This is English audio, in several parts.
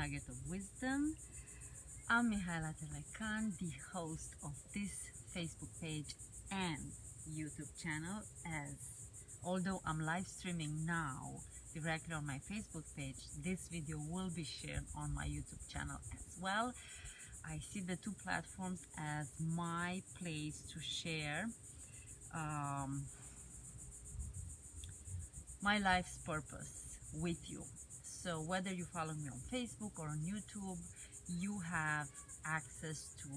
nugget of wisdom. I'm Mihaela Telecan, the host of this Facebook page and YouTube channel, as although I'm live streaming now directly on my Facebook page, this video will be shared on my YouTube channel as well. I see the two platforms as my place to share my life's purpose with you. So whether you follow me on Facebook or on YouTube, you have access to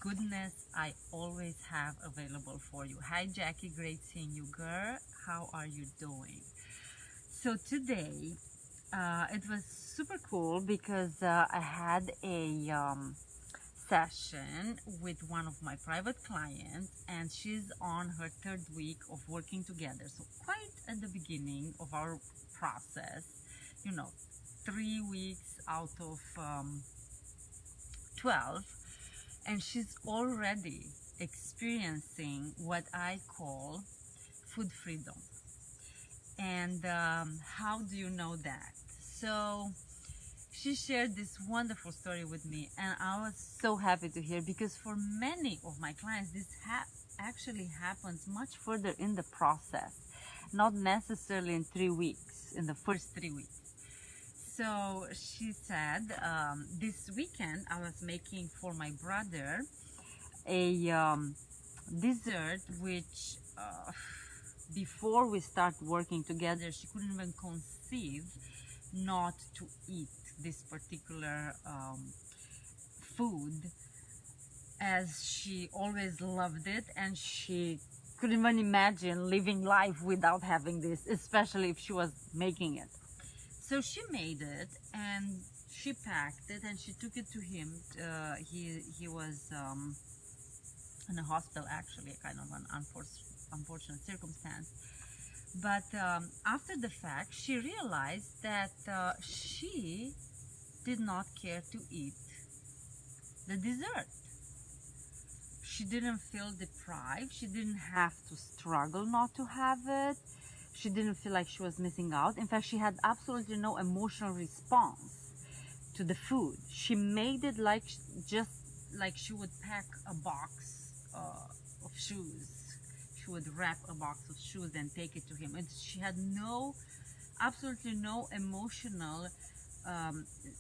goodness I always have available for you. Hi Jackie, great seeing you, girl. How are you doing? So today it was super cool because I had a session with one of my private clients, and she's on her third week of working together. So quite at the beginning of our process, 3 weeks out of 12, and she's already experiencing what I call food freedom. And how do you know that? So she shared this wonderful story with me, and I was so happy to hear, because for many of my clients this actually happens much further in the process, not necessarily in 3 weeks, in the first 3 weeks. So she said, this weekend I was making for my brother a dessert which before we start working together, she couldn't even conceive not to eat this particular food, as she always loved it, and she couldn't even imagine living life without having this, especially if she was making it. So she made it and she packed it and she took it to him. He was in a hospital, actually, kind of an unfortunate circumstance. But after the fact, she realized that she did not care to eat the dessert. She didn't feel deprived. She didn't have to struggle not to have it. She didn't feel like she was missing out. In fact, she had absolutely no emotional response to the food. She made it like just like she would pack a box of shoes. She would wrap a box of shoes and take it to him. And she had absolutely no emotional,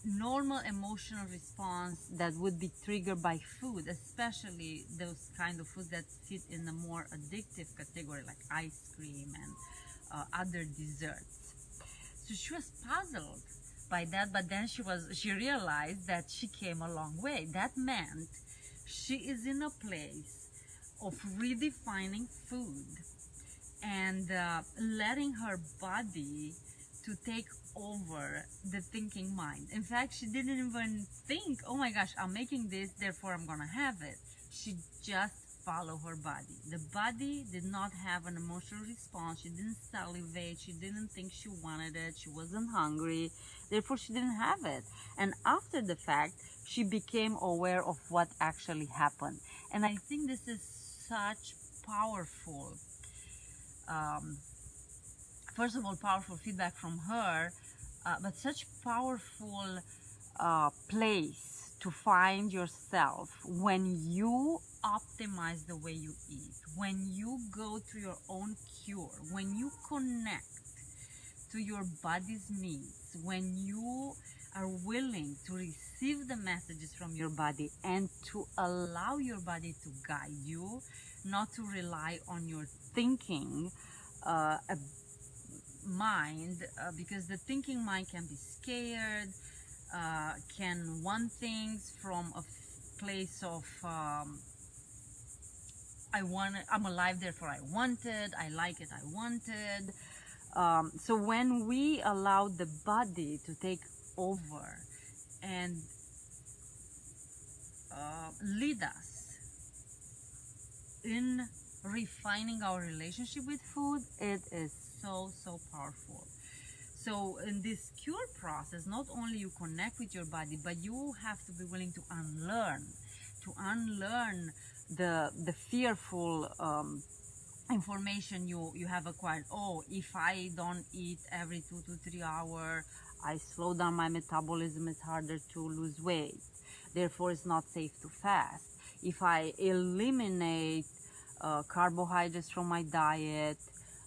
normal emotional response that would be triggered by food, especially those kind of foods that fit in the more addictive category, like ice cream and other desserts. So she was puzzled by that, but then she realized that she came a long way. That meant she is in a place of redefining food and letting her body to take over the thinking mind. In fact, she didn't even think, oh my gosh, I'm making this, therefore I'm gonna have it. She just followed her body. The body did not have an emotional response. She didn't salivate. She didn't think she wanted it. She wasn't hungry. Therefore, she didn't have it. And after the fact, she became aware of what actually happened. And I think this is such powerful, first of all, powerful feedback from her, but such powerful place to find yourself when you optimize the way you eat, when you go through your own cure, when you connect to your body's needs, when you are willing to receive the messages from your body and to allow your body to guide you, not to rely on your thinking mind, because the thinking mind can be scared, can want things from a place of I'm alive, therefore I want it, I like it, I want it. So when we allow the body to take over and lead us in refining our relationship with food, it is so powerful. So in this cure process, not only you connect with your body, but you have to be willing to unlearn the fearful information you have acquired. Oh, if I don't eat every 2 to 3 hours, I slow down my metabolism, it's harder to lose weight. Therefore, it's not safe to fast. If I eliminate carbohydrates from my diet,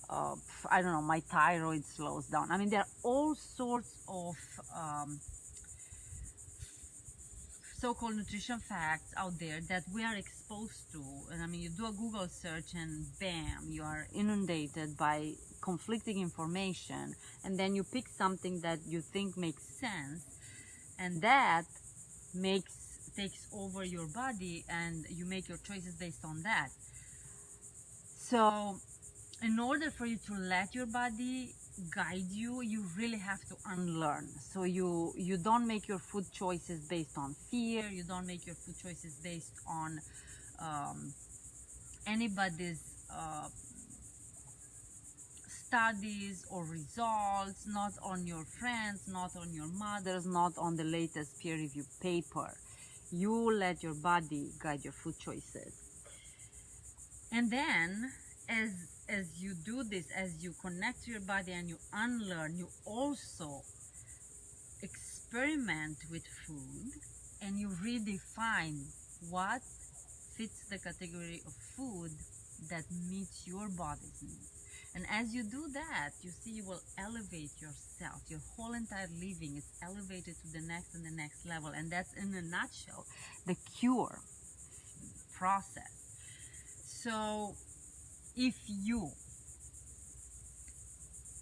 I don't know, my thyroid slows down. I mean, there are all sorts of so-called nutrition facts out there that we are exposed to. And I mean, you do a Google search and bam, you are inundated by conflicting information. And then you pick something that you think makes sense, and that takes over your body, and you make your choices based on that. So in order for you to let your body guide you, you really have to unlearn. So you don't make your food choices based on fear. You don't make your food choices based on anybody's studies or results, not on your friends, not on your mothers, not on the latest peer-reviewed paper. You let your body guide your food choices. And then as you do this, as you connect to your body and you unlearn, you also experiment with food and you redefine what fits the category of food that meets your body's needs. And as you do that, you see, you will elevate yourself. Your whole entire living is elevated to the next and the next level. And that's, in a nutshell, the cure process. So if you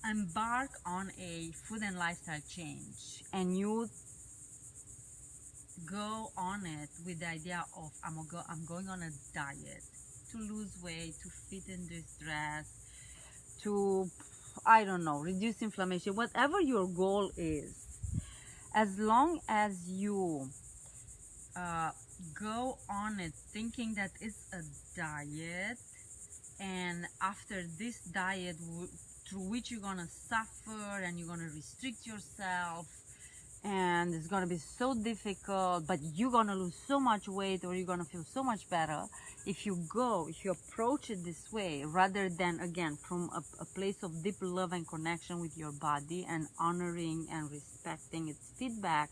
embark on a food and lifestyle change and you go on it with the idea of I'm going on a diet to lose weight, to fit in this dress, to, I don't know, reduce inflammation, whatever your goal is, as long as you go on it thinking that it's a diet, and after this diet through which you're gonna suffer and you're gonna restrict yourself and it's gonna be so difficult, but you're gonna lose so much weight or you're gonna feel so much better, if you approach it this way, rather than, again, from a place of deep love and connection with your body and honoring and respecting its feedback,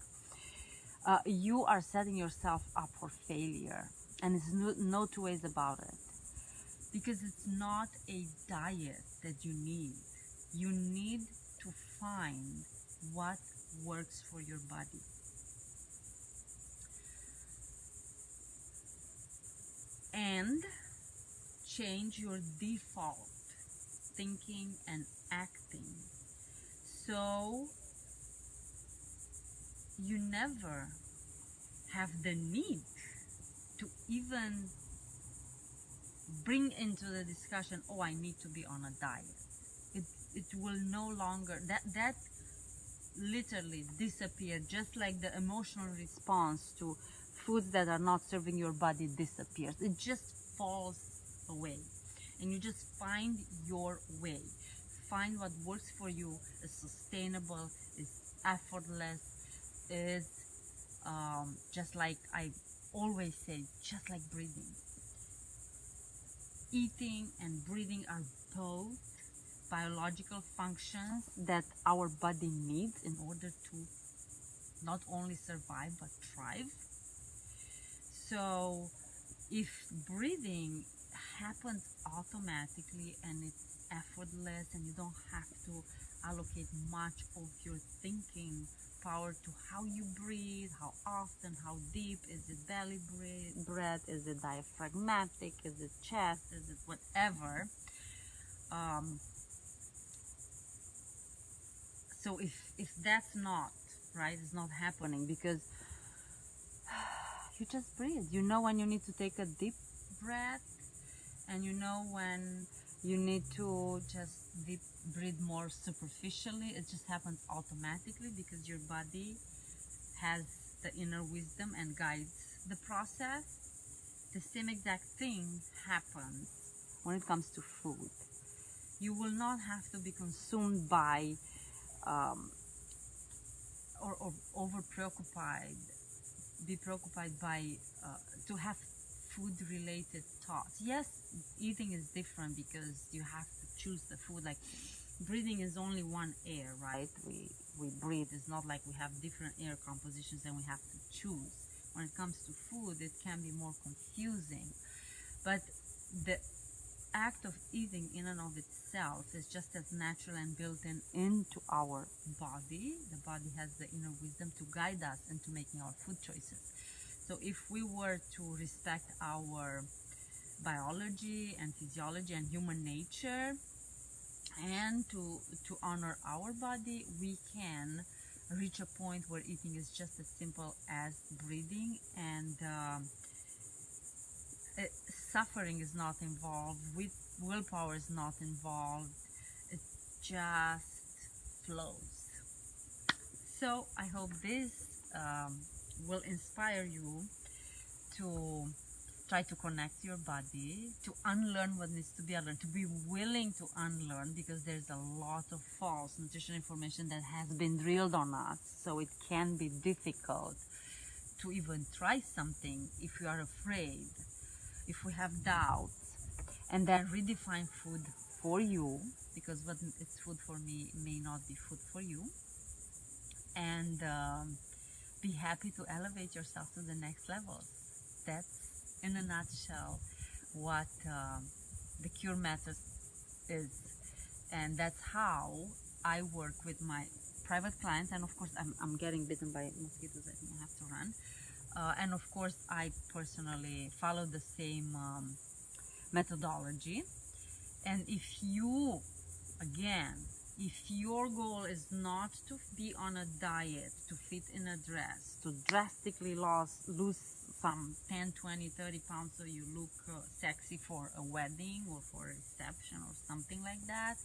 you are setting yourself up for failure. And there's no two ways about it. Because it's not a diet that you need. You need to find what works for your body. And change your default thinking and acting. So you never have the need to even bring into the discussion, oh, I need to be on a diet. It will no longer, that literally disappear, just like the emotional response to foods that are not serving your body disappears. It just falls away, and you just find your way. Find what works for you, is sustainable, is effortless, is just like I always say, just like breathing. Eating and breathing are both biological functions that our body needs in order to not only survive but thrive. So if breathing happens automatically and it's effortless and you don't have to allocate much of your thinking power to how you breathe, how often, how deep, is it belly breath, is it diaphragmatic, is it chest, is it whatever. So if that's not, right, it's not happening, because you just breathe. You know when you need to take a deep breath, and you know when you need to just breathe more superficially. It just happens automatically because your body has the inner wisdom and guides the process. The same exact thing happens when it comes to food. You will not have to be consumed by or over preoccupied, be preoccupied by to have food related thoughts. Yes, eating is different because you have to choose the food. Like breathing is only one air, right? We breathe. It's not like we have different air compositions and we have to choose. When it comes to food, it can be more confusing. But the act of eating in and of itself is just as natural and built into our body. The body has the inner wisdom to guide us into making our food choices. So if we were to respect our biology and physiology and human nature, and to honor our body, we can reach a point where eating is just as simple as breathing, and suffering is not involved, with willpower is not involved, it just flows. So I hope this will inspire you to try to connect your body, to unlearn what needs to be unlearned, to be willing to unlearn, because there's a lot of false nutrition information that has been drilled on us. So it can be difficult to even try something if we are afraid, if we have doubts. And then redefine food for you, because what is food for me may not be food for you. And be happy to elevate yourself to the next level. That's, in a nutshell, what the cure method is. And that's how I work with my private clients. And of course, I'm getting bitten by mosquitoes. I think I have to run. And of course, I personally follow the same methodology. And if you, again, if your goal is not to be on a diet, to fit in a dress, to drastically lose some 10, 20, 30 pounds so you look sexy for a wedding or for a reception or something like that,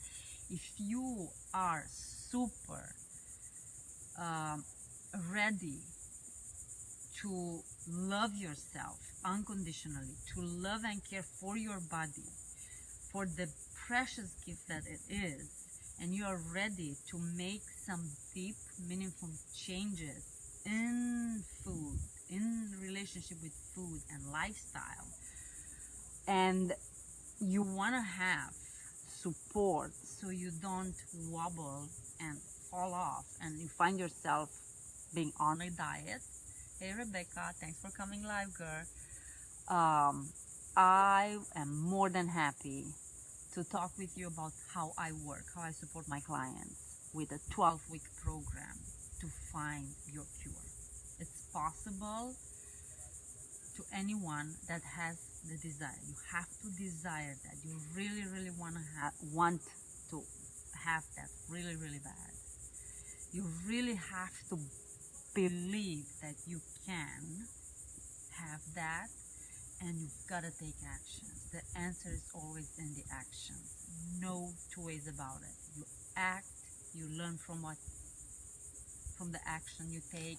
if you are super ready to love yourself unconditionally, to love and care for your body, for the precious gift that it is, and you are ready to make some deep, meaningful changes in food, in relationship with food and lifestyle, and you want to have support so you don't wobble and fall off and you find yourself being on a diet. Hey Rebecca, thanks for coming live, girl. I am more than happy to talk with you about how I work, how I support my clients with a 12-week program to find your cure. It's possible to anyone that has the desire. You have to desire that. You really, really want to have that really, really bad. You really have to believe that you can have that, and you've got to take actions. The answer is always in the actions. No two ways about it. You act, you learn from the action you take,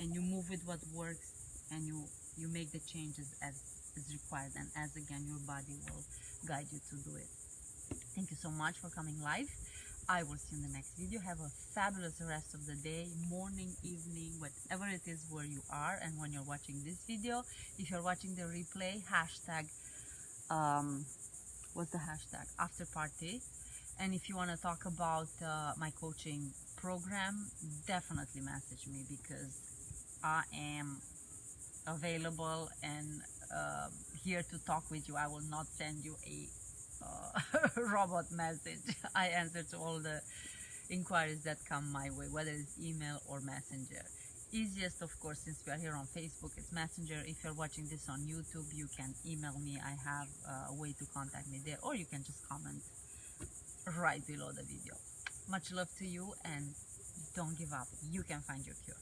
and you move with what works, and you make the changes as is required, and as again your body will guide you to do it. Thank you so much for coming live. I will see you in the next video. Have a fabulous rest of the day, morning, evening, whatever it is where you are and when you're watching this video. If you're watching the replay, hashtag, what's the hashtag? After party. And if you want to talk about my coaching program, definitely message me, because I am available and here to talk with you. I will not send you a robot message. I answer to all the inquiries that come my way, whether it's email or messenger. Easiest, of course, since we are here on Facebook, it's messenger. If you're watching this on YouTube, you can email me. I have a way to contact me there, or you can just comment right below the video. Much love to you, and don't give up. You can find your cure.